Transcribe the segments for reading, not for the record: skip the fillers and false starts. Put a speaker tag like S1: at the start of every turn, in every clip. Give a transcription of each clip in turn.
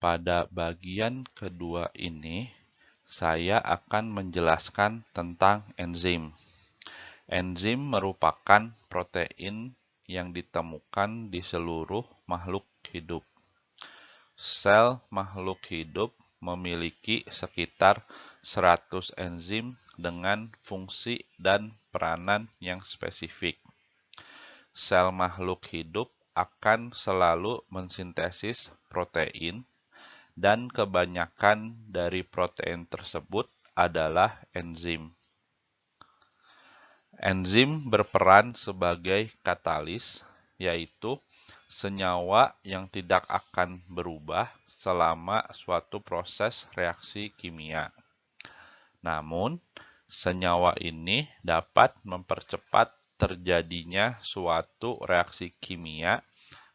S1: Pada bagian kedua ini, saya akan menjelaskan tentang enzim. Enzim merupakan protein yang ditemukan di seluruh makhluk hidup. Sel makhluk hidup memiliki sekitar 100 enzim dengan fungsi dan peranan yang spesifik. Sel makhluk hidup akan selalu mensintesis protein, dan kebanyakan dari protein tersebut adalah enzim. Enzim berperan sebagai katalis, yaitu senyawa yang tidak akan berubah selama suatu proses reaksi kimia. Namun, senyawa ini dapat mempercepat terjadinya suatu reaksi kimia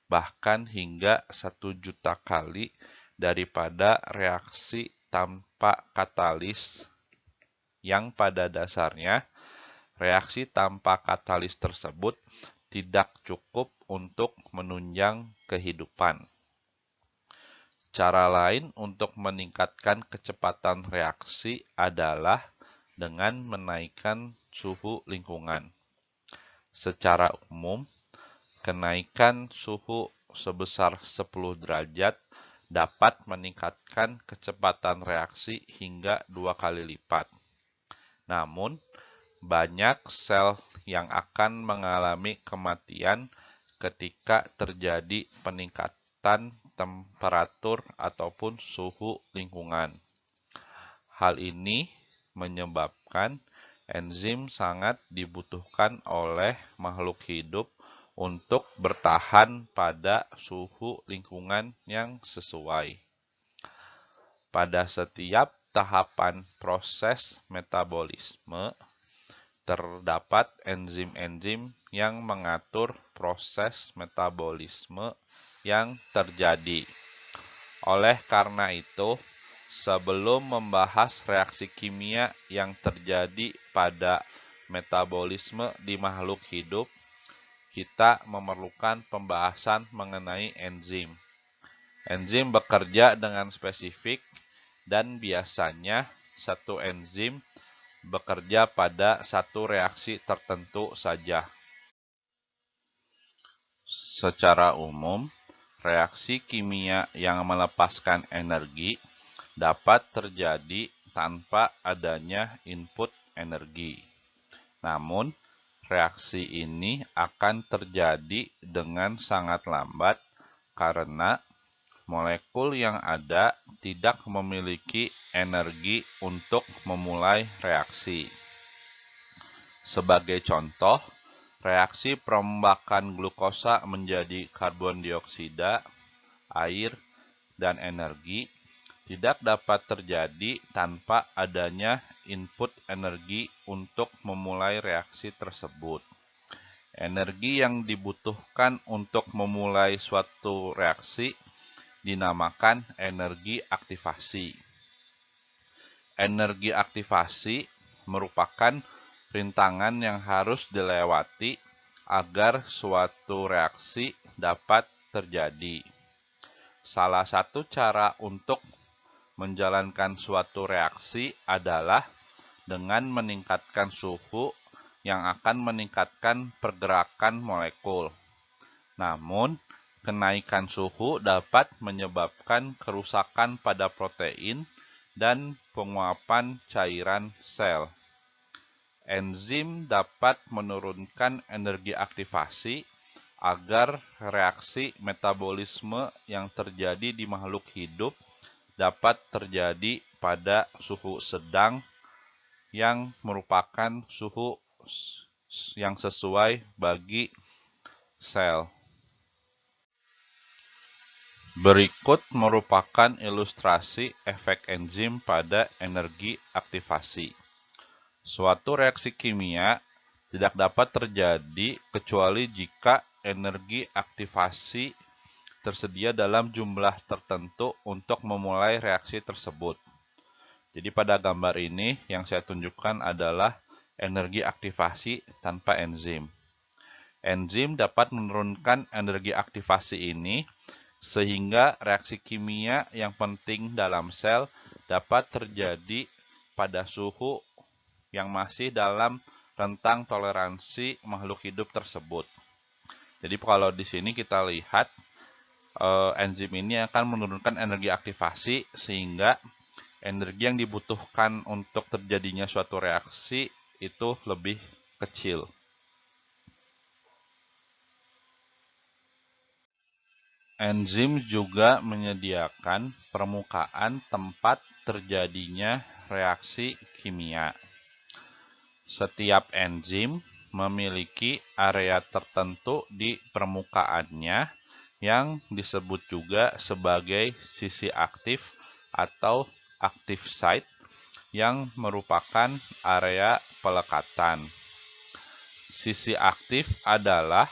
S1: bahkan hingga 1 juta kali daripada reaksi tanpa katalis, yang pada dasarnya reaksi tanpa katalis tersebut tidak cukup untuk menunjang kehidupan. Cara lain untuk meningkatkan kecepatan reaksi adalah dengan menaikkan suhu lingkungan. Secara umum, kenaikan suhu sebesar 10 derajat dapat meningkatkan kecepatan reaksi hingga 2 kali lipat. Namun, banyak sel yang akan mengalami kematian ketika terjadi peningkatan temperatur ataupun suhu lingkungan. Hal ini menyebabkan enzim sangat dibutuhkan oleh makhluk hidup untuk bertahan pada suhu lingkungan yang sesuai. Pada setiap tahapan proses metabolisme, terdapat enzim-enzim yang mengatur proses metabolisme yang terjadi. Oleh karena itu, sebelum membahas reaksi kimia yang terjadi pada metabolisme di makhluk hidup, kita memerlukan pembahasan mengenai enzim. Enzim bekerja dengan spesifik dan biasanya satu enzim bekerja pada satu reaksi tertentu saja. Secara umum, reaksi kimia yang melepaskan energi dapat terjadi tanpa adanya input energi. Namun, reaksi ini akan terjadi dengan sangat lambat karena molekul yang ada tidak memiliki energi untuk memulai reaksi. Sebagai contoh, reaksi perombakan glukosa menjadi karbon dioksida, air, dan energi tidak dapat terjadi tanpa adanya input energi untuk memulai reaksi tersebut. Energi yang dibutuhkan untuk memulai suatu reaksi dinamakan energi aktivasi. Energi aktivasi merupakan rintangan yang harus dilewati agar suatu reaksi dapat terjadi. Salah satu cara untuk menjalankan suatu reaksi adalah dengan meningkatkan suhu yang akan meningkatkan pergerakan molekul. Namun, kenaikan suhu dapat menyebabkan kerusakan pada protein dan penguapan cairan sel. Enzim dapat menurunkan energi aktivasi agar reaksi metabolisme yang terjadi di makhluk hidup dapat terjadi pada suhu sedang, yang merupakan suhu yang sesuai bagi sel. Berikut merupakan ilustrasi efek enzim pada energi aktivasi. Suatu reaksi kimia tidak dapat terjadi kecuali jika energi aktivasi tersedia dalam jumlah tertentu untuk memulai reaksi tersebut. Jadi pada gambar ini yang saya tunjukkan adalah energi aktivasi tanpa enzim. Enzim dapat menurunkan energi aktivasi ini sehingga reaksi kimia yang penting dalam sel dapat terjadi pada suhu yang masih dalam rentang toleransi makhluk hidup tersebut. Jadi kalau di sini kita lihat enzim ini akan menurunkan energi aktivasi sehingga energi yang dibutuhkan untuk terjadinya suatu reaksi itu lebih kecil. Enzim juga menyediakan permukaan tempat terjadinya reaksi kimia. Setiap enzim memiliki area tertentu di permukaannya yang disebut juga sebagai sisi aktif atau active site yang merupakan area pelekatan. Sisi aktif adalah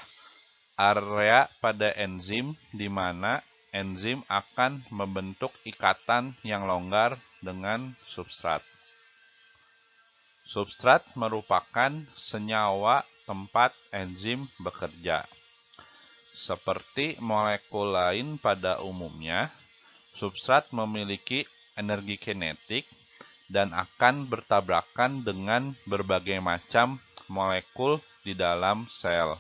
S1: area pada enzim di mana enzim akan membentuk ikatan yang longgar dengan substrat. Substrat merupakan senyawa tempat enzim bekerja. Seperti molekul lain pada umumnya, substrat memiliki energi kinetik dan akan bertabrakan dengan berbagai macam molekul di dalam sel.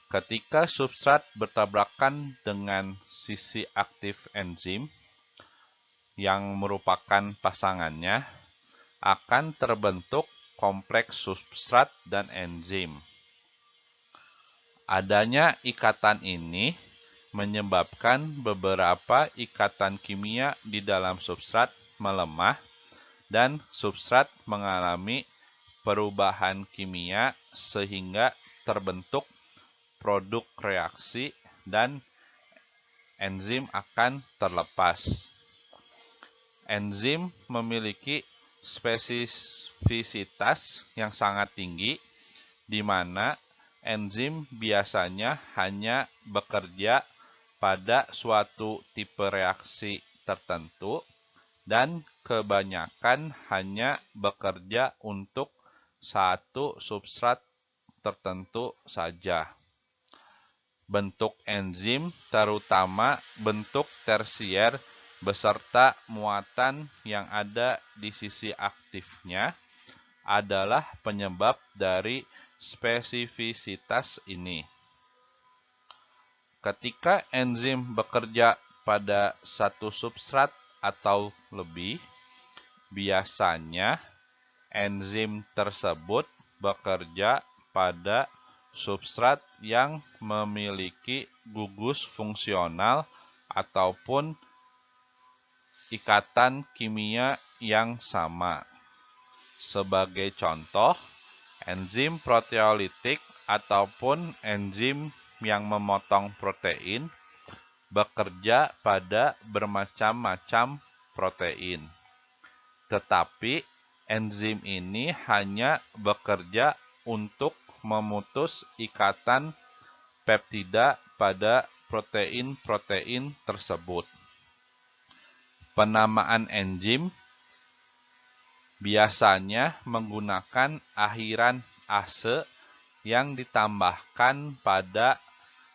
S1: Ketika substrat bertabrakan dengan sisi aktif enzim yang merupakan pasangannya, akan terbentuk kompleks substrat dan enzim. Adanya ikatan ini menyebabkan beberapa ikatan kimia di dalam substrat melemah dan substrat mengalami perubahan kimia sehingga terbentuk produk reaksi dan enzim akan terlepas. Enzim memiliki spesifisitas yang sangat tinggi, di mana enzim biasanya hanya bekerja pada suatu tipe reaksi tertentu dan kebanyakan hanya bekerja untuk satu substrat tertentu saja. Bentuk enzim, terutama bentuk tersier beserta muatan yang ada di sisi aktifnya, adalah penyebab dari spesifisitas ini. Ketika enzim bekerja pada satu substrat atau lebih, biasanya enzim tersebut bekerja pada substrat yang memiliki gugus fungsional ataupun ikatan kimia yang sama. Sebagai contoh, enzim proteolitik ataupun enzim yang memotong protein bekerja pada bermacam-macam protein. Tetapi enzim ini hanya bekerja untuk memutus ikatan peptida pada protein-protein tersebut. Penamaan enzim biasanya menggunakan akhiran ase yang ditambahkan pada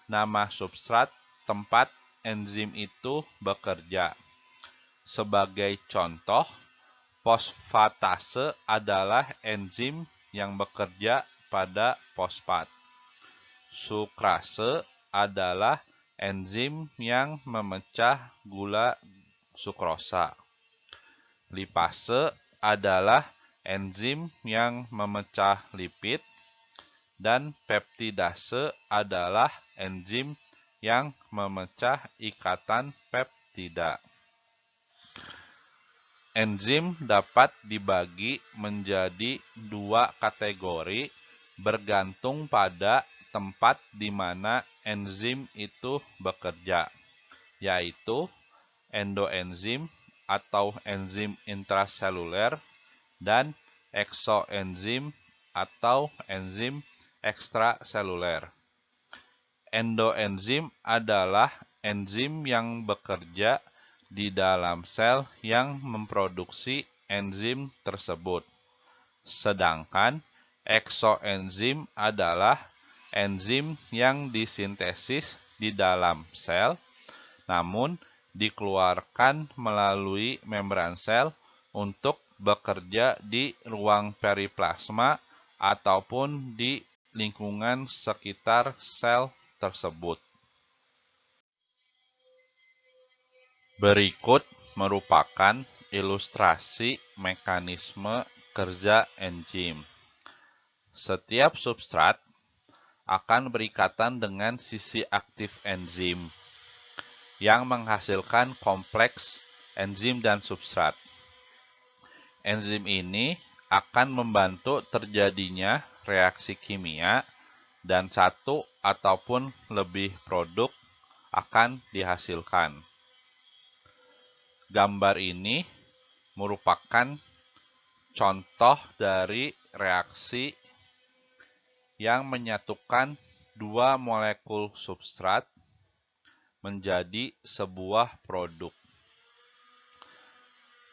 S1: nama substrat tempat enzim itu bekerja. Sebagai contoh, fosfatase adalah enzim yang bekerja pada fosfat. Sukrase adalah enzim yang memecah gula sukrosa. Lipase adalah enzim yang memecah lipid, dan peptidase adalah enzim yang memecah ikatan peptida. Enzim dapat dibagi menjadi dua kategori bergantung pada tempat di mana enzim itu bekerja, yaitu endoenzim atau enzim intraseluler dan eksoenzim atau enzim ekstraseluler. Endoenzim adalah enzim yang bekerja di dalam sel yang memproduksi enzim tersebut. Sedangkan eksoenzim adalah enzim yang disintesis di dalam sel namun dikeluarkan melalui membran sel untuk bekerja di ruang periplasma ataupun di lingkungan sekitar sel tersebut. Berikut merupakan ilustrasi mekanisme kerja enzim. Setiap substrat akan berikatan dengan sisi aktif enzim yang menghasilkan kompleks enzim dan substrat. Enzim ini akan membantu terjadinya reaksi kimia dan satu ataupun lebih produk akan dihasilkan. Gambar ini merupakan contoh dari reaksi yang menyatukan dua molekul substrat menjadi sebuah produk.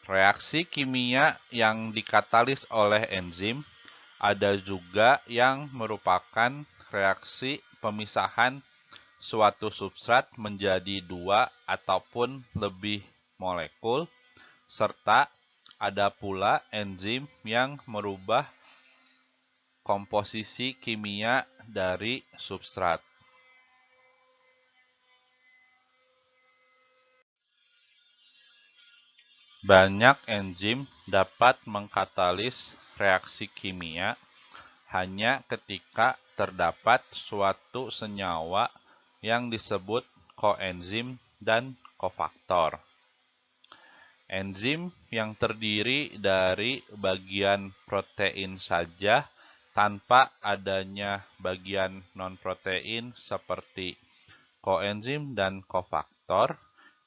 S1: Reaksi kimia yang dikatalis oleh enzim ada juga yang merupakan reaksi pemisahan suatu substrat menjadi dua ataupun lebih molekul, serta ada pula enzim yang merubah komposisi kimia dari substrat. Banyak enzim dapat mengkatalis reaksi kimia hanya ketika terdapat suatu senyawa yang disebut koenzim dan kofaktor. Enzim yang terdiri dari bagian protein saja tanpa adanya bagian non-protein seperti koenzim dan kofaktor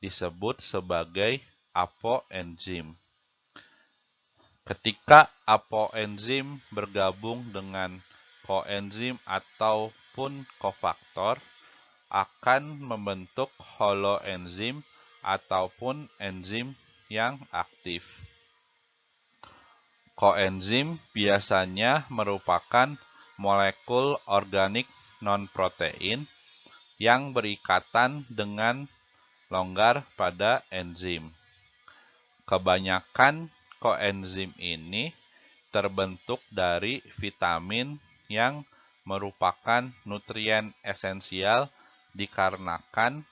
S1: disebut sebagai apoenzim. Ketika apoenzim bergabung dengan koenzim ataupun kofaktor, akan membentuk holoenzim ataupun enzim yang aktif. Koenzim biasanya merupakan molekul organik non-protein yang berikatan dengan longgar pada enzim. Kebanyakan koenzim ini terbentuk dari vitamin yang merupakan nutrien esensial dikarenakan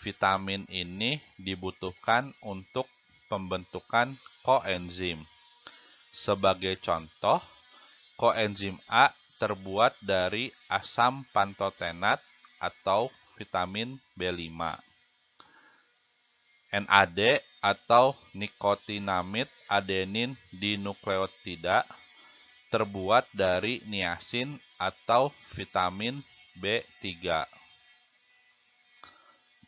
S1: vitamin ini dibutuhkan untuk pembentukan koenzim. Sebagai contoh, koenzim A terbuat dari asam pantotenat atau vitamin B5. NAD atau nikotinamid adenin dinukleotida terbuat dari niacin atau vitamin B3.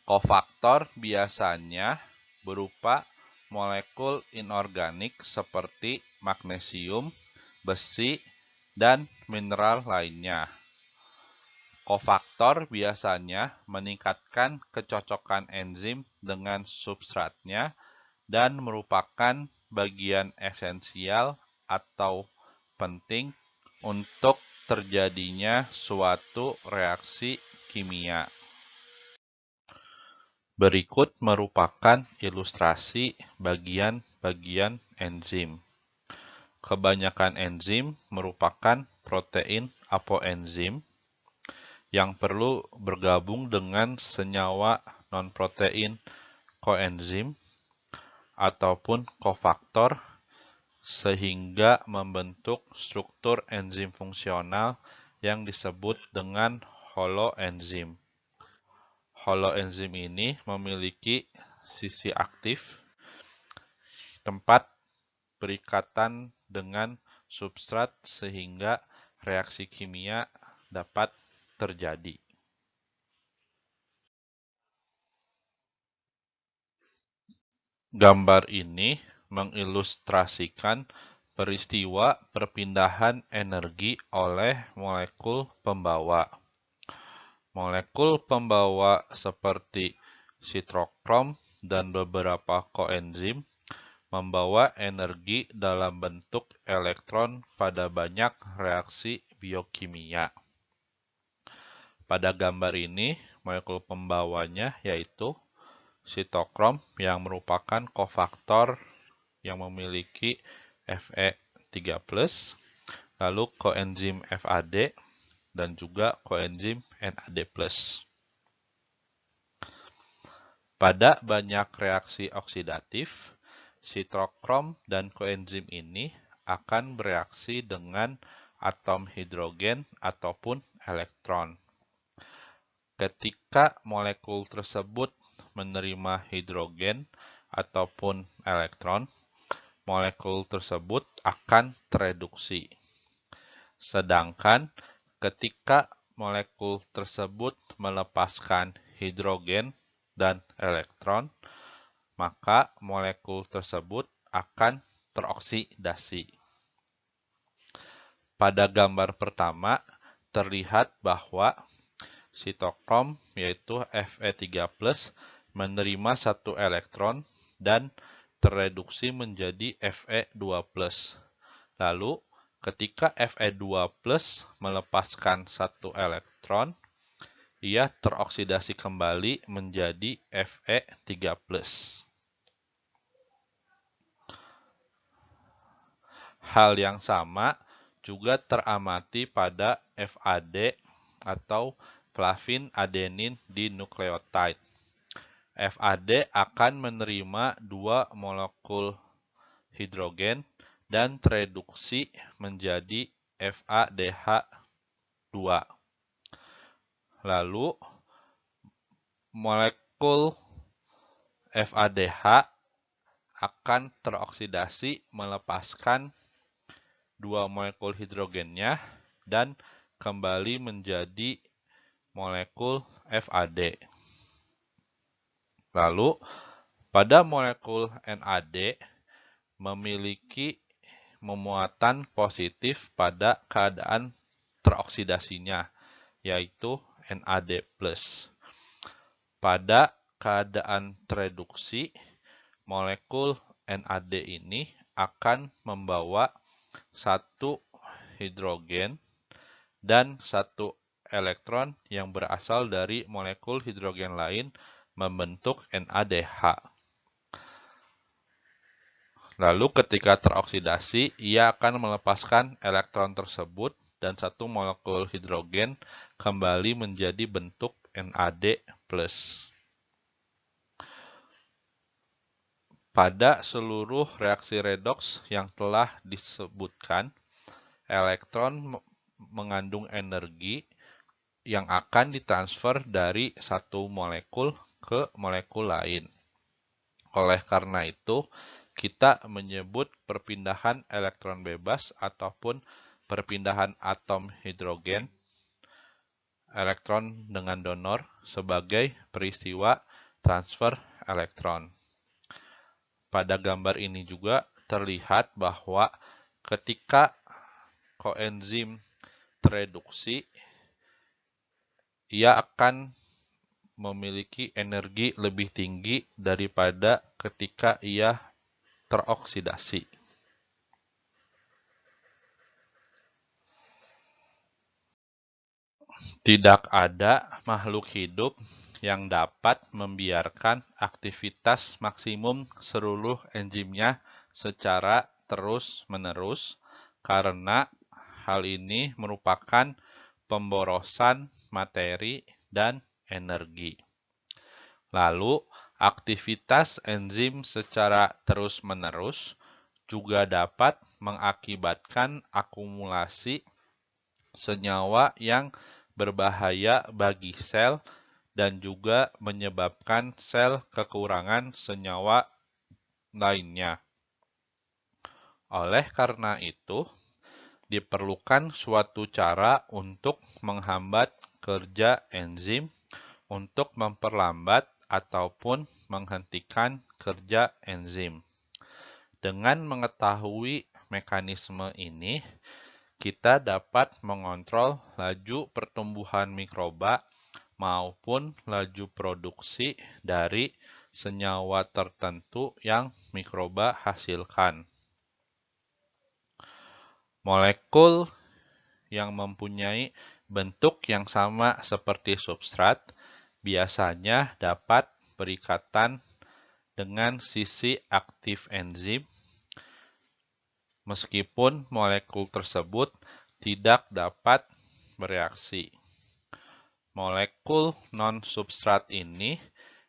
S1: Kofaktor biasanya berupa molekul inorganik seperti magnesium, besi, dan mineral lainnya. Kofaktor biasanya meningkatkan kecocokan enzim dengan substratnya dan merupakan bagian esensial atau penting untuk terjadinya suatu reaksi kimia. Berikut merupakan ilustrasi bagian-bagian enzim. Kebanyakan enzim merupakan protein apoenzim yang perlu bergabung dengan senyawa non-protein koenzim ataupun kofaktor sehingga membentuk struktur enzim fungsional yang disebut dengan holoenzim. Holoenzim ini memiliki sisi aktif, tempat berikatan dengan substrat sehingga reaksi kimia dapat terjadi. Gambar ini mengilustrasikan peristiwa perpindahan energi oleh molekul pembawa. Molekul pembawa seperti sitrokrom dan beberapa koenzim membawa energi dalam bentuk elektron pada banyak reaksi biokimia. Pada gambar ini, molekul pembawanya yaitu sitokrom yang merupakan kofaktor yang memiliki Fe3+, lalu koenzim FAD, dan juga koenzim NAD+. Pada banyak reaksi oksidatif, sitokrom dan koenzim ini akan bereaksi dengan atom hidrogen ataupun elektron. Ketika molekul tersebut menerima hidrogen ataupun elektron, molekul tersebut akan tereduksi. Sedangkan ketika molekul tersebut melepaskan hidrogen dan elektron, maka molekul tersebut akan teroksidasi. Pada gambar pertama, terlihat bahwa sitokrom yaitu Fe3+, menerima satu elektron dan tereduksi menjadi Fe2+. Lalu, ketika Fe2+ melepaskan satu elektron, ia teroksidasi kembali menjadi Fe3+. Hal yang sama juga teramati pada FAD atau flavin adenin dinukleotide. FAD akan menerima dua molekul hidrogen dan tereduksi menjadi FADH2. Lalu, molekul FADH akan teroksidasi melepaskan dua molekul hidrogennya dan kembali menjadi molekul FAD. Lalu, pada molekul NAD memiliki memuatan positif pada keadaan teroksidasinya, yaitu NAD+. Pada keadaan tereduksi, molekul NAD ini akan membawa satu hidrogen dan satu elektron yang berasal dari molekul hidrogen lain membentuk NADH. Lalu ketika teroksidasi, ia akan melepaskan elektron tersebut dan satu molekul hidrogen kembali menjadi bentuk NAD+. Pada seluruh reaksi redoks yang telah disebutkan, elektron mengandung energi yang akan ditransfer dari satu molekul ke molekul lain. Oleh karena itu, kita menyebut perpindahan elektron bebas ataupun perpindahan atom hidrogen elektron dengan donor sebagai peristiwa transfer elektron. Pada gambar ini juga terlihat bahwa ketika koenzim tereduksi, ia akan memiliki energi lebih tinggi daripada ketika ia teroksidasi. Tidak ada makhluk hidup yang dapat membiarkan aktivitas maksimum seluruh enzimnya secara terus-menerus, karena hal ini merupakan pemborosan materi dan energi. Lalu, aktivitas enzim secara terus-menerus juga dapat mengakibatkan akumulasi senyawa yang berbahaya bagi sel dan juga menyebabkan sel kekurangan senyawa lainnya. Oleh karena itu, diperlukan suatu cara untuk menghambat kerja enzim untuk memperlambat ataupun menghentikan kerja enzim. Dengan mengetahui mekanisme ini, kita dapat mengontrol laju pertumbuhan mikroba maupun laju produksi dari senyawa tertentu yang mikroba hasilkan. Molekul yang mempunyai bentuk yang sama seperti substrat biasanya dapat berikatan dengan sisi aktif enzim, meskipun molekul tersebut tidak dapat bereaksi. Molekul non-substrat ini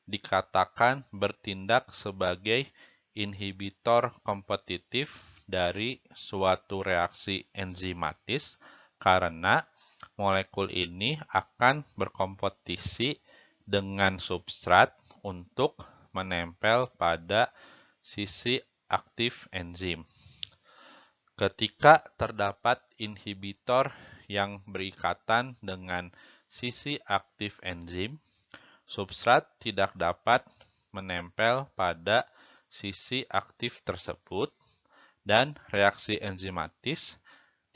S1: dikatakan bertindak sebagai inhibitor kompetitif dari suatu reaksi enzimatis karena molekul ini akan berkompetisi dengan substrat untuk menempel pada sisi aktif enzim. Ketika terdapat inhibitor yang berikatan dengan sisi aktif enzim, substrat tidak dapat menempel pada sisi aktif tersebut dan reaksi enzimatis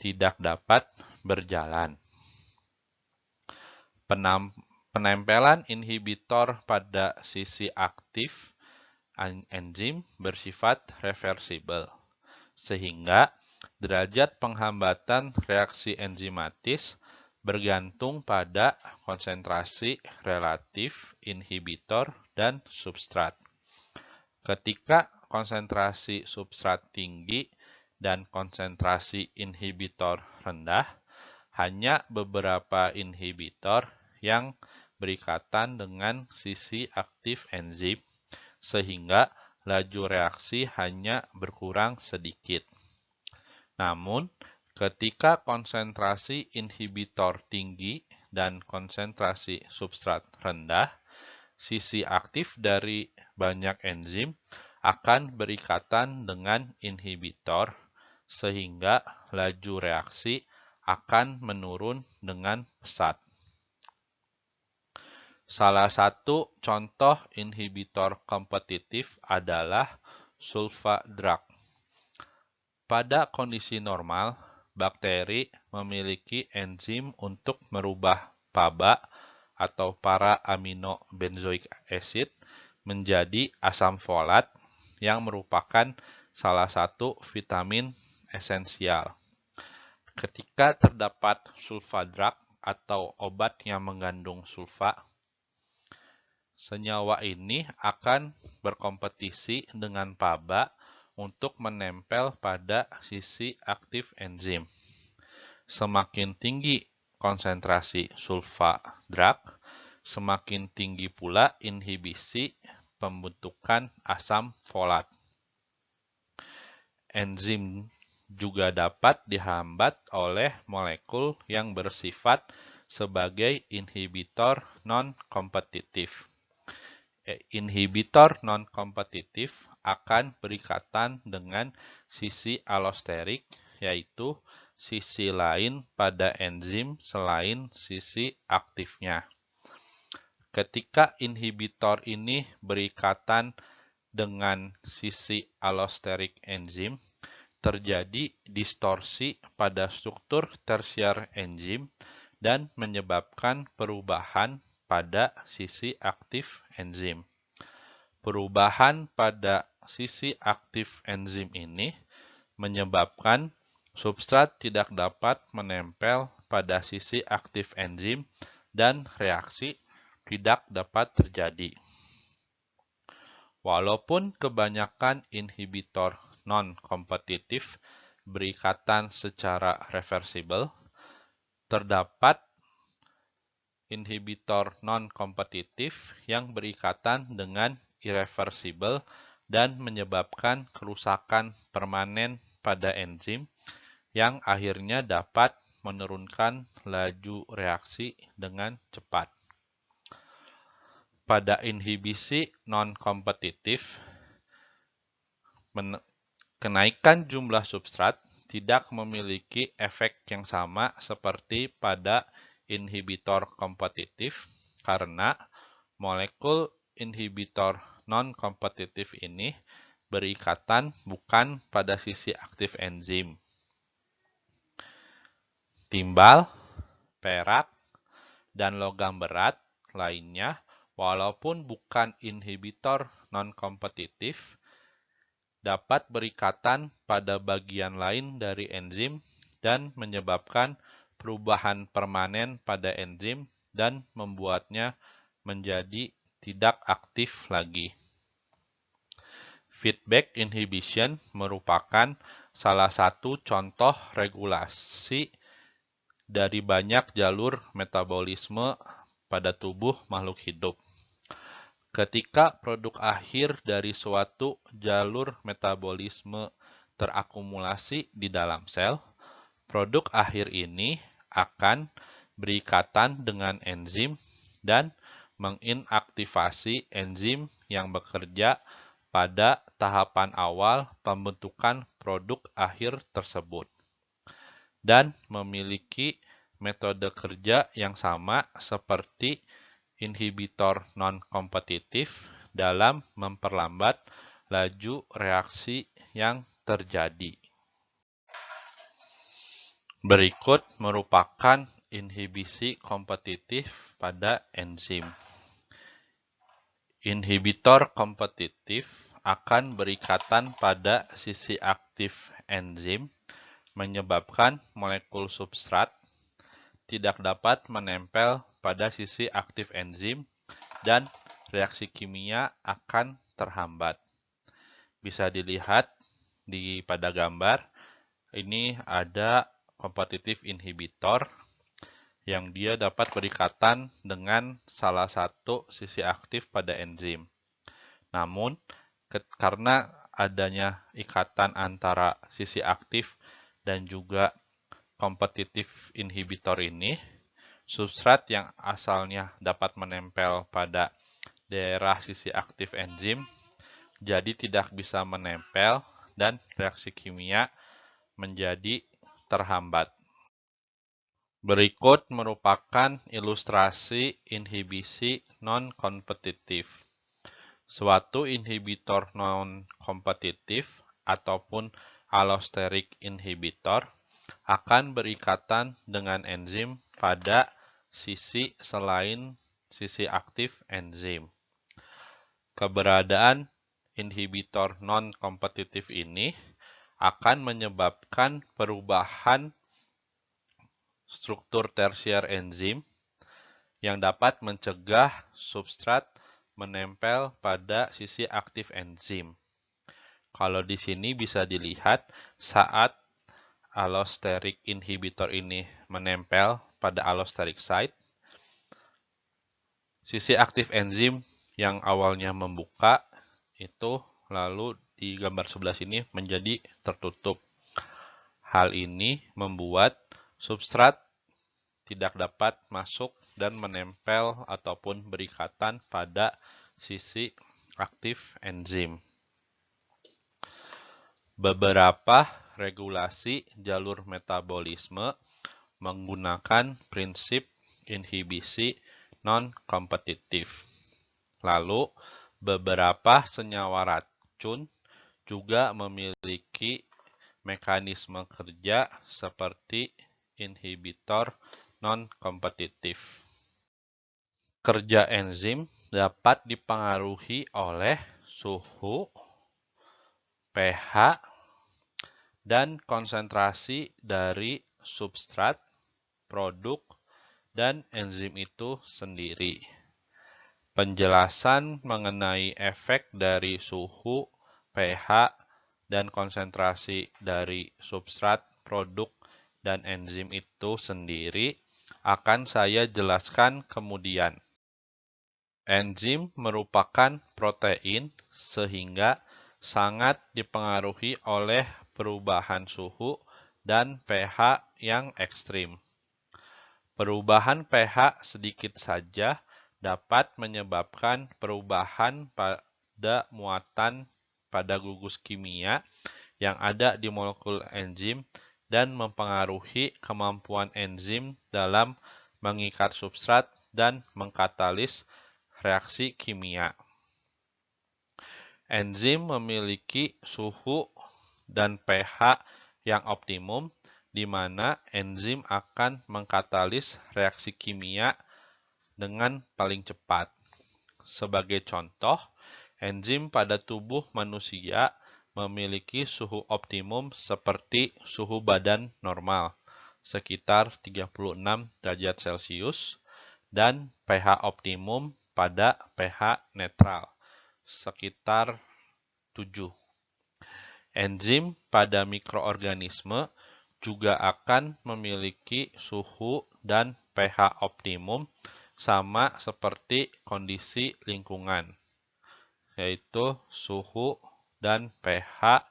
S1: tidak dapat berjalan. Penempelan inhibitor pada sisi aktif enzim bersifat reversibel, sehingga derajat penghambatan reaksi enzimatis bergantung pada konsentrasi relatif inhibitor dan substrat. Ketika konsentrasi substrat tinggi dan konsentrasi inhibitor rendah, hanya beberapa inhibitor yang berikatan dengan sisi aktif enzim, sehingga laju reaksi hanya berkurang sedikit. Namun, ketika konsentrasi inhibitor tinggi dan konsentrasi substrat rendah, sisi aktif dari banyak enzim akan berikatan dengan inhibitor, sehingga laju reaksi akan menurun dengan pesat. Salah satu contoh inhibitor kompetitif adalah sulfa drug. Pada kondisi normal, bakteri memiliki enzim untuk merubah PABA atau para-amino-benzoic acid menjadi asam folat yang merupakan salah satu vitamin esensial. Ketika terdapat sulfa drug atau obat yang mengandung sulfa, senyawa ini akan berkompetisi dengan PABA untuk menempel pada sisi aktif enzim. Semakin tinggi konsentrasi sulfa drug, semakin tinggi pula inhibisi pembentukan asam folat. Enzim juga dapat dihambat oleh molekul yang bersifat sebagai inhibitor non-kompetitif. Inhibitor non-kompetitif akan berikatan dengan sisi allosterik, yaitu sisi lain pada enzim selain sisi aktifnya. Ketika inhibitor ini berikatan dengan sisi allosterik enzim, terjadi distorsi pada struktur tersier enzim dan menyebabkan perubahan pada sisi aktif enzim. Perubahan pada sisi aktif enzim ini menyebabkan substrat tidak dapat menempel pada sisi aktif enzim dan reaksi tidak dapat terjadi. Walaupun kebanyakan inhibitor non-kompetitif berikatan secara reversibel, terdapat inhibitor non-kompetitif yang berikatan dengan irreversibel dan menyebabkan kerusakan permanen pada enzim yang akhirnya dapat menurunkan laju reaksi dengan cepat. Pada inhibisi non-kompetitif, kenaikan jumlah substrat tidak memiliki efek yang sama seperti pada inhibitor kompetitif karena molekul inhibitor non-kompetitif ini berikatan bukan pada sisi aktif enzim. Timbal, perak, dan logam berat lainnya, walaupun bukan inhibitor non-kompetitif, dapat berikatan pada bagian lain dari enzim dan menyebabkan perubahan permanen pada enzim dan membuatnya menjadi tidak aktif lagi. Feedback inhibition merupakan salah satu contoh regulasi dari banyak jalur metabolisme pada tubuh makhluk hidup. Ketika produk akhir dari suatu jalur metabolisme terakumulasi di dalam sel, produk akhir ini akan berikatan dengan enzim dan menginaktivasi enzim yang bekerja pada tahapan awal pembentukan produk akhir tersebut, dan memiliki metode kerja yang sama seperti inhibitor non-kompetitif dalam memperlambat laju reaksi yang terjadi. Berikut merupakan inhibisi kompetitif pada enzim. Inhibitor kompetitif akan berikatan pada sisi aktif enzim, menyebabkan molekul substrat tidak dapat menempel pada sisi aktif enzim dan reaksi kimia akan terhambat. Bisa dilihat pada gambar, ini ada kompetitif inhibitor yang dia dapat berikatan dengan salah satu sisi aktif pada enzim. Namun, karena adanya ikatan antara sisi aktif dan juga kompetitif inhibitor ini, substrat yang asalnya dapat menempel pada daerah sisi aktif enzim jadi tidak bisa menempel dan reaksi kimia menjadi terhambat. Berikut merupakan ilustrasi inhibisi non-kompetitif. Suatu inhibitor non-kompetitif ataupun allosteric inhibitor akan berikatan dengan enzim pada sisi selain sisi aktif enzim. Keberadaan inhibitor non-kompetitif ini akan menyebabkan perubahan struktur tersier enzim yang dapat mencegah substrat menempel pada sisi aktif enzim. Kalau di sini bisa dilihat saat allosteric inhibitor ini menempel pada allosteric site, sisi aktif enzim yang awalnya membuka itu lalu di gambar sebelah sini menjadi tertutup. Hal ini membuat substrat tidak dapat masuk dan menempel ataupun berikatan pada sisi aktif enzim. Beberapa regulasi jalur metabolisme menggunakan prinsip inhibisi non-kompetitif. Lalu, beberapa senyawa racun juga memiliki mekanisme kerja seperti inhibitor non-kompetitif. Kerja enzim dapat dipengaruhi oleh suhu, pH, dan konsentrasi dari substrat, produk, dan enzim itu sendiri. Penjelasan mengenai efek dari suhu, pH, dan konsentrasi dari substrat, produk, dan enzim itu sendiri akan saya jelaskan kemudian. Enzim merupakan protein sehingga sangat dipengaruhi oleh perubahan suhu dan pH yang ekstrim. Perubahan pH sedikit saja dapat menyebabkan perubahan pada muatan pada gugus kimia yang ada di molekul enzim dan mempengaruhi kemampuan enzim dalam mengikat substrat dan mengkatalis reaksi kimia. Enzim memiliki suhu dan pH yang optimum, di mana enzim akan mengkatalis reaksi kimia dengan paling cepat. Sebagai contoh, enzim pada tubuh manusia memiliki suhu optimum seperti suhu badan normal, sekitar 36 derajat Celcius, dan pH optimum pada pH netral, sekitar 7. Enzim pada mikroorganisme juga akan memiliki suhu dan pH optimum sama seperti kondisi lingkungan, yaitu suhu dan pH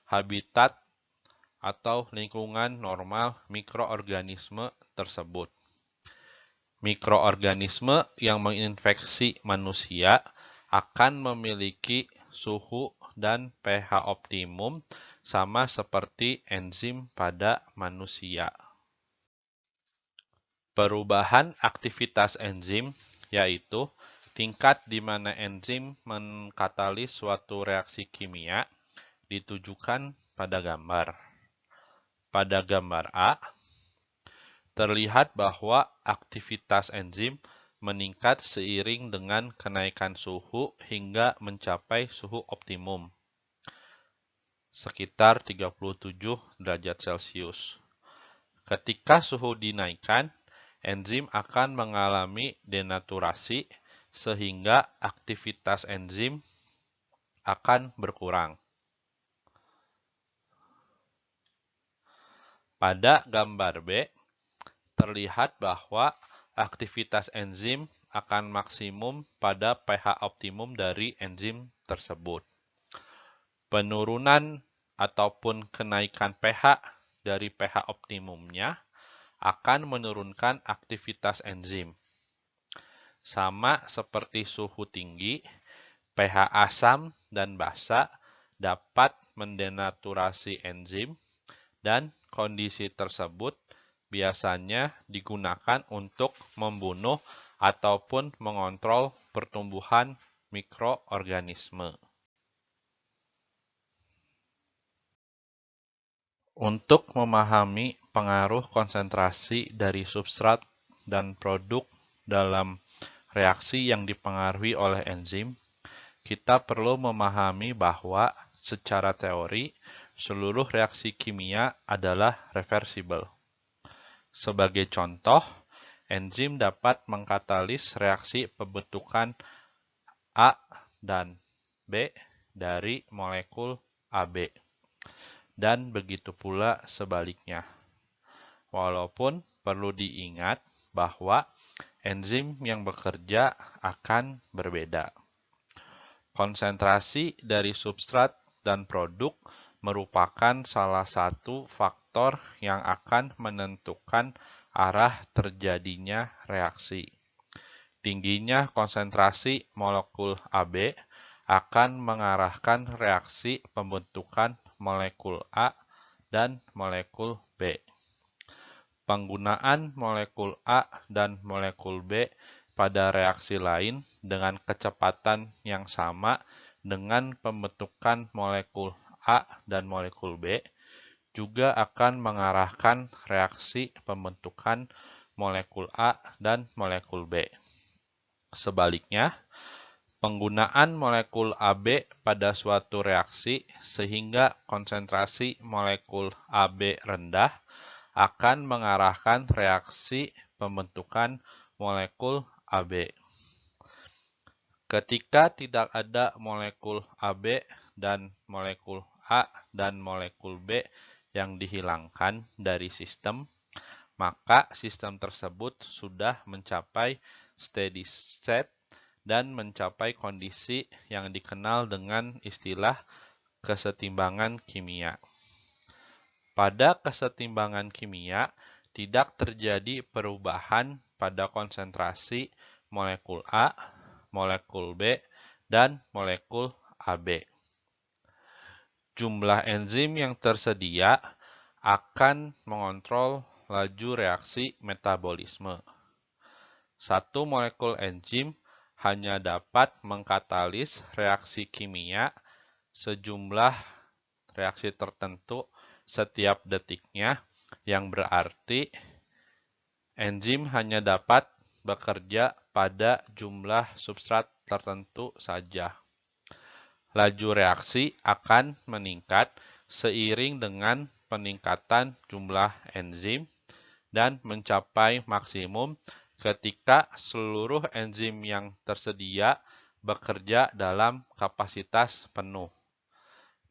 S1: habitat atau lingkungan normal mikroorganisme tersebut. Mikroorganisme yang menginfeksi manusia akan memiliki suhu dan pH optimum sama seperti enzim pada manusia. Perubahan aktivitas enzim yaitu tingkat di mana enzim mengkatalis suatu reaksi kimia ditujukan pada gambar. Pada gambar A, terlihat bahwa aktivitas enzim meningkat seiring dengan kenaikan suhu hingga mencapai suhu optimum, sekitar 37 derajat Celcius. Ketika suhu dinaikkan, enzim akan mengalami denaturasi sehingga aktivitas enzim akan berkurang. Pada gambar B, terlihat bahwa aktivitas enzim akan maksimum pada pH optimum dari enzim tersebut. Penurunan ataupun kenaikan pH dari pH optimumnya akan menurunkan aktivitas enzim. Sama seperti suhu tinggi, pH asam dan basa dapat mendenaturasi enzim, dan kondisi tersebut biasanya digunakan untuk membunuh ataupun mengontrol pertumbuhan mikroorganisme. Untuk memahami pengaruh konsentrasi dari substrat dan produk dalam reaksi yang dipengaruhi oleh enzim, kita perlu memahami bahwa secara teori, seluruh reaksi kimia adalah reversibel. Sebagai contoh, enzim dapat mengkatalis reaksi pembentukan A dan B dari molekul AB, dan begitu pula sebaliknya. Walaupun perlu diingat bahwa enzim yang bekerja akan berbeda. Konsentrasi dari substrat dan produk merupakan salah satu faktor yang akan menentukan arah terjadinya reaksi. Tingginya konsentrasi molekul AB akan mengarahkan reaksi pembentukan molekul A dan molekul B. Penggunaan molekul A dan molekul B pada reaksi lain dengan kecepatan yang sama dengan pembentukan molekul A dan molekul B juga akan mengarahkan reaksi pembentukan molekul A dan molekul B. Sebaliknya, penggunaan molekul AB pada suatu reaksi sehingga konsentrasi molekul AB rendah akan mengarahkan reaksi pembentukan molekul AB. Ketika tidak ada molekul AB dan molekul A dan molekul B yang dihilangkan dari sistem, maka sistem tersebut sudah mencapai steady state dan mencapai kondisi yang dikenal dengan istilah kesetimbangan kimia. Pada kesetimbangan kimia, tidak terjadi perubahan pada konsentrasi molekul A, molekul B, dan molekul AB. Jumlah enzim yang tersedia akan mengontrol laju reaksi metabolisme. Satu molekul enzim hanya dapat mengkatalis reaksi kimia sejumlah reaksi tertentu setiap detiknya, yang berarti enzim hanya dapat bekerja pada jumlah substrat tertentu saja. Laju reaksi akan meningkat seiring dengan peningkatan jumlah enzim dan mencapai maksimum ketika seluruh enzim yang tersedia bekerja dalam kapasitas penuh.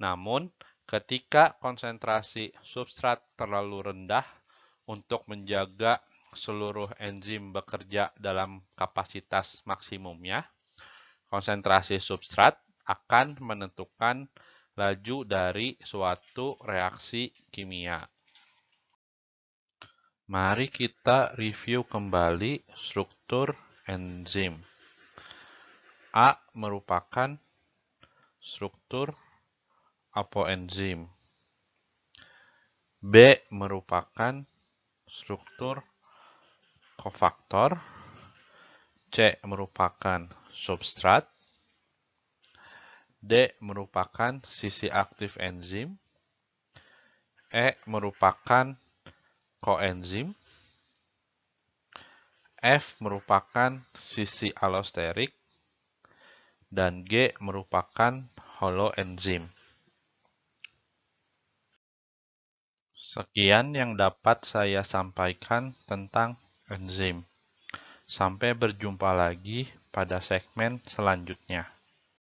S1: Namun, ketika konsentrasi substrat terlalu rendah untuk menjaga seluruh enzim bekerja dalam kapasitas maksimumnya, konsentrasi substrat akan menentukan laju dari suatu reaksi kimia. Mari kita review kembali struktur enzim. A merupakan struktur apoenzim. B merupakan struktur kofaktor. C merupakan substrat. D merupakan sisi aktif enzim. E merupakan koenzim. F merupakan sisi alosterik. Dan G merupakan holoenzim. Sekian yang dapat saya sampaikan tentang enzim. Sampai berjumpa lagi pada segmen selanjutnya.